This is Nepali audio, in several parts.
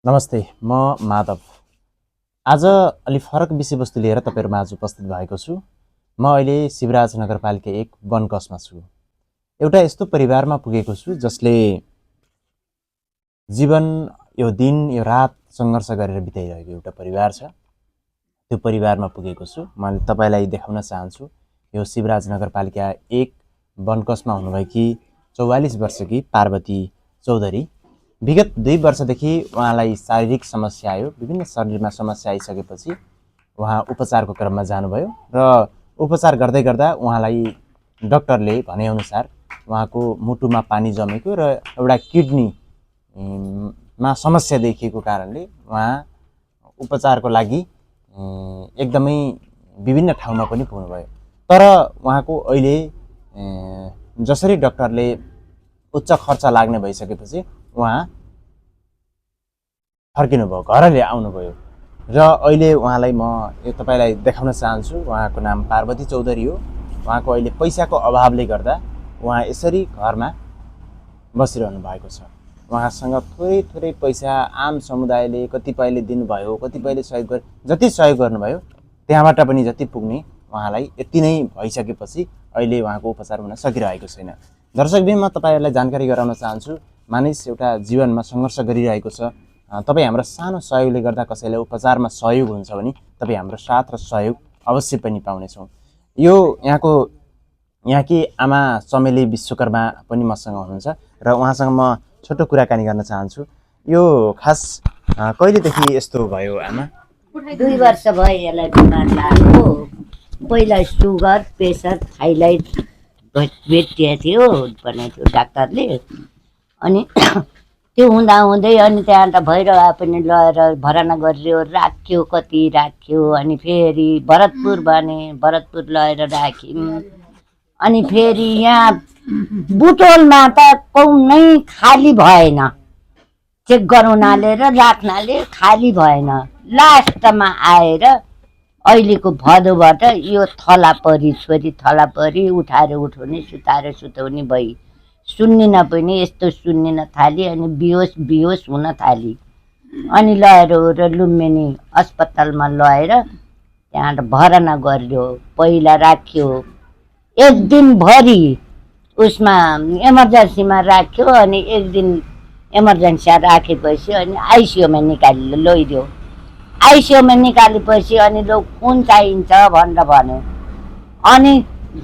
नमस्ते, म माधव। आज अलि फरक विषयवस्तु लिएर तपाईहरुमा आज उपस्थित भएको छु। म अहिले शिवराज नगरपालिका 1 बनकसमा छु। एउटा यस्तो परिवारमा पुगेको छु जसले जीवन यो दिन यो रात संघर्ष गरेर बिताइरहेको एउटा परिवार छ। त्यो परिवारमा पुगेको छु। मैले तपाईलाई देखाउन चाहन्छु। यो शिवराज नगरपालिका 1 बनकसमा हुनुभएकी 44 वर्षकी पार्वती चौधरी। विगत 2 वर्षदेखि उहाँलाई शारीरिक समस्या आयो। विभिन्न शरीरमा समस्या आइसकेपछि उहाँ उपचारको क्रममा जानुभयो र उपचार गर्दै गर्दा उहाँलाई डाक्टरले भनेअनुसार उहाँको मुटुमा पानी जमेको र एउटा किडनी मा समस्या देखिएको कारणले उहाँ उपचारको लागि एकदमै विभिन्न ठाउँमा पनि पुग्नुभयो। तर उहाँको अहिले जसरी डाक्टरले उच्च खर्च लाग्ने भइसकेपछि उहाँ फर्किनुभयो, घरले आउनुभयो र अहिले उहाँलाई म तपाईलाई देखाउन चाहन्छु। उहाँको नाम पार्वती चौधरी हो। उहाँको अहिले पैसाको अभावले गर्दा उहाँ यसरी घरमा बसिरहनु भएको छ। उहाँसँग थोरै पैसा आम समुदायले कतिपयले दिनुभयो, कतिपयले सहयोग गरे, जति सहयोग गर्नुभयो त्यहाँबाट पनि जति पुग्ने उहाँलाई यति नै भइसकेपछि अहिले उहाँको उपचार हुन सकिरहेको छैन। दर्शकबिन, म तपाईहरुलाई जानकारी गराउन चाहन्छु। मानिस एउटा जीवनमा संघर्ष गरिरहेको छ। तपाई हाम्रो सानो सहयोगले गर्दा कसैलाई उपचारमा सहयोग हुन्छ भने तपाई हाम्रो साथ र सहयोग अवश्य पनि पाउनेछौँ। यो यहाँकी आमा चमेली विश्वकर्मा पनि मसँग हुनुहुन्छ र उहाँसँग म छोटो कुराकानी गर्न चाहन्छु। यो खास कहिलेदेखि यस्तो भयो आमा? 2 वर्ष भयो यसलाई बिमार लाग्यो। पहिला सुगर, प्रेसर, थाइराइड भेटिएको थियो भनेको डाक्टरले। अनि त्यो हुँदै अनि त्यहाँबाट भैरवा पनि लगेर भर्ना गरियो, राख्यो, कति राख्यो। अनि फेरि भरतपुर भने भरतपुर लगेर राख्यौँ। अनि फेरि यहाँ बुटोलमा त कुनै खाली भएन, चेक गराउनाले र राख्नाले खाली भएन। लास्टमा आएर अहिलेको भदौबाट यो थला परी, छोरी थला परी, उठाएर उठाउने, सुताएर सुताउने भई सुन्निन पनि यस्तो सुन्निन थाली। अनि बिहोस हुन थाली। अनि लगेर लुम्बिनी अस्पतालमा लगेर त्यहाँबाट भर्ना गर्यो। पहिला राख्यो 1 दिनभरि उसमा इमर्जेन्सीमा राख्यो। अनि 1 दिन इमर्जेन्सीमा राखेपछि अनि आइसियुमा निकालेर लैदियो। आइसियुमा निकालेपछि अनि लो खुन चाहिन्छ भनेर भन्यो। अनि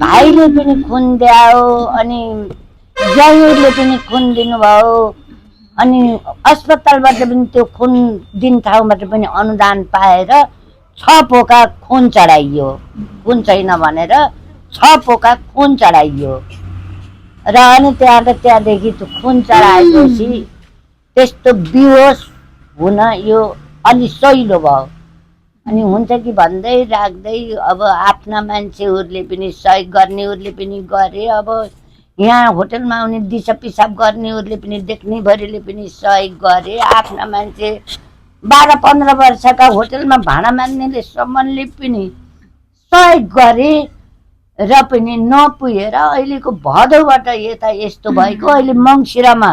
भाइले पनि खुन दियो, अनि ज्वाइँले पनि खुन दिनुभयो। अनि अस्पतालबाट पनि त्यो खुन दिन ठाउँबाट पनि अनुदान पाएर 6 पोका खुन चढाइयो। खुन छैन भनेर 6 पोका खुन चढाइयो। र अनि त्यहाँदेखि त्यो खुन चढाएपछि त्यस्तो बिहोस हुन यो अलि सहिलो भयो। अनि हुन्छ कि भन्दै राख्दै अब आफ्ना मान्छेहरूले पनि सहयोग गर्नेहरूले पनि गरे। अब यहाँ होटलमा आउने दिसा पिसाब गर्नेहरूले पनि देख्नेभरिले पनि सहयोग गरे। आफ्ना मान्छे 12-15 वर्षका होटलमा भाडा माग्नेले सम्मले पनि सहयोग गरे र पनि नपुगेर अहिलेको भदौबाट यता यस्तो भएको। अहिले मङ्सिरमा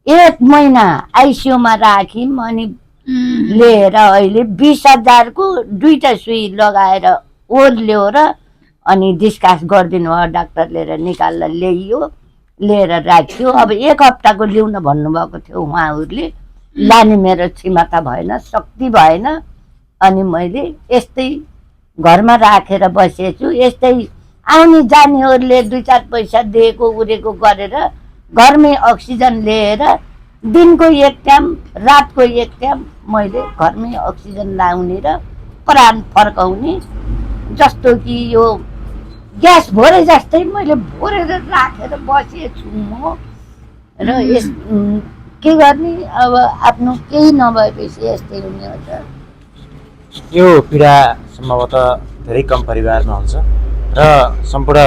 1 महिना आइसियुमा राख्यौँ। अनि लिएर अहिले 20,000 को 2टा सुई लगाएर ओर्ल्यो र अनि डिस्कास गरिदिनु भयो डाक्टरले र निकालेर ल्याइयो, लिएर राख्यो। अब 1 हप्ताको ल्याउन भन्नुभएको थियो उहाँहरूले। लाने मेरो क्षमता भएन, शक्ति भएन। अनि मैले यस्तै घरमा राखेर बसेछु। यस्तै आउने जानेहरूले 2-4 पैसा दिएको उरेको गरेर घरमै अक्सिजन लिएर दिनको 1 टाइम, रातको 1 टाइम मैले घरमै अक्सिजन लाउने र प्राण फर्काउने। जस्तो कि यो ग्यास भरे जस्तै मैले भरेर राखेर बसेछु म। र यस के गर्ने, अब आफ्नो केही नभएपछि यस्तै हुने हुन्छ। यो पीडा सम्भवतः धेरै कम परिवारमा हुन्छ र सम्पूर्ण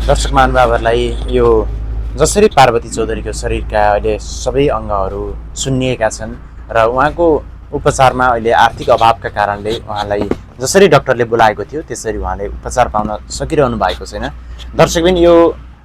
दर्शक महानुभावहरूलाई यो जसरी पार्वती चौधरीको शरीरका अहिले सबै अङ्गहरू सुन्निएका छन् र उहाँको उपचारमा अहिले आर्थिक अभावका कारणले उहाँलाई जसरी डाक्टरले बोलाएको थियो त्यसरी उहाँले उपचार पाउन सकिरहनु भएको छैन। दर्शकबिन, यो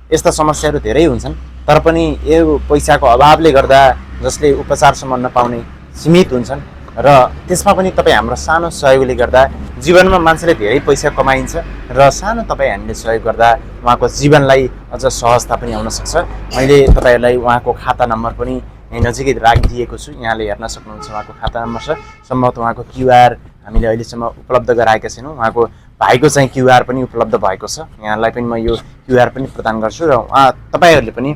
यस्ता समस्याहरू धेरै हुन्छन्, तर पनि यो पैसाको अभावले गर्दा जसले उपचारसम्म नपाउने सीमित हुन्छन् र त्यसमा पनि तपाईँ हाम्रो सानो सहयोगले गर्दा जीवनमा मान्छेले धेरै पैसा कमाइन्छ र सानो तपाईँ हामीले सहयोग गर्दा उहाँको जीवनलाई अझ सहजता पनि आउन सक्छ। मैले तपाईँहरूलाई उहाँको खाता नम्बर पनि यहीँ नजिकै राखिदिएको छु, यहाँले हेर्न सक्नुहुन्छ उहाँको खाता नम्बर छ। सम्भवतः उहाँको क्युआर हामीले अहिलेसम्म उपलब्ध गराएका छैनौँ, उहाँको भाइको चाहिँ क्युआर पनि उपलब्ध भएको छ। यहाँलाई पनि म यो क्युआर पनि प्रदान गर्छु र तपाईँहरूले पनि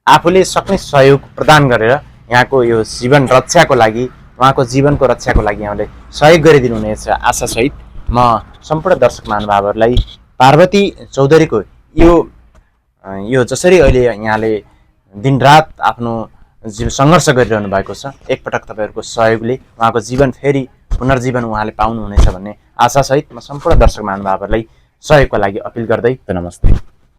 आफूले सक्ने सहयोग प्रदान गरेर यहाँको यो जीवन रक्षाको लागि, उहाँको जीवनको रक्षाको लागि यहाँले सहयोग गरिदिनु हुनेछ आशासहित म सम्पूर्ण दर्शक महानुभावहरूलाई पार्वती चौधरीको यो जसरी अहिले यहाँले दिनरात आफ्नो सङ्घर्ष गरिरहनु भएको छ, एकपटक तपाईँहरूको सहयोगले उहाँको जीवन फेरि पुनर्जीवन उहाँले पाउनुहुनेछ भन्ने आशासहित म सम्पूर्ण दर्शक महानुभावहरूलाई सहयोगको लागि अपिल गर्दै नमस्ते।